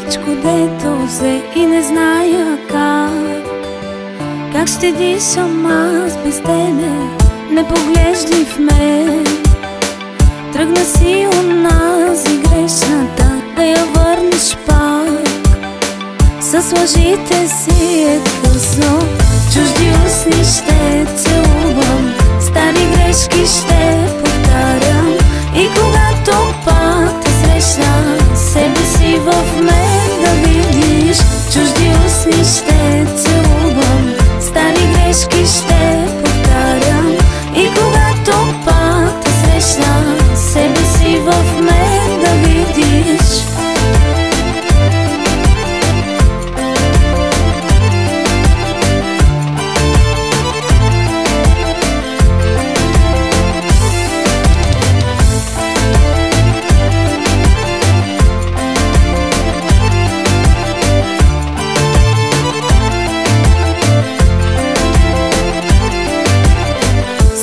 всичко, дето взе и не зная как ще дишам аз без тебе. Не поглеждай в мен, тръгна си онази грешната, да я върнеш пак. С лъжите си е късно, чужди устни ще целувам, стари грешки ще повтарям. И когато пак те срещна, себе си в мен да видиш. Чужди устни ще целувам, стари грешки ще повтарям. И когато пак те срещна, себе си в мен да видиш.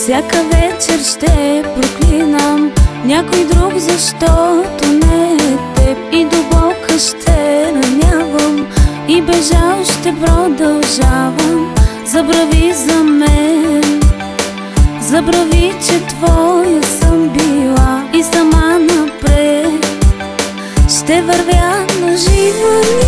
Всяка вечер ще проклинам някой друг, защото не е теб. И до болка ще ранявам и бежал ще продължавам. Забрави за мен, забрави, че твоя съм била и сама напред ще вървя на живо.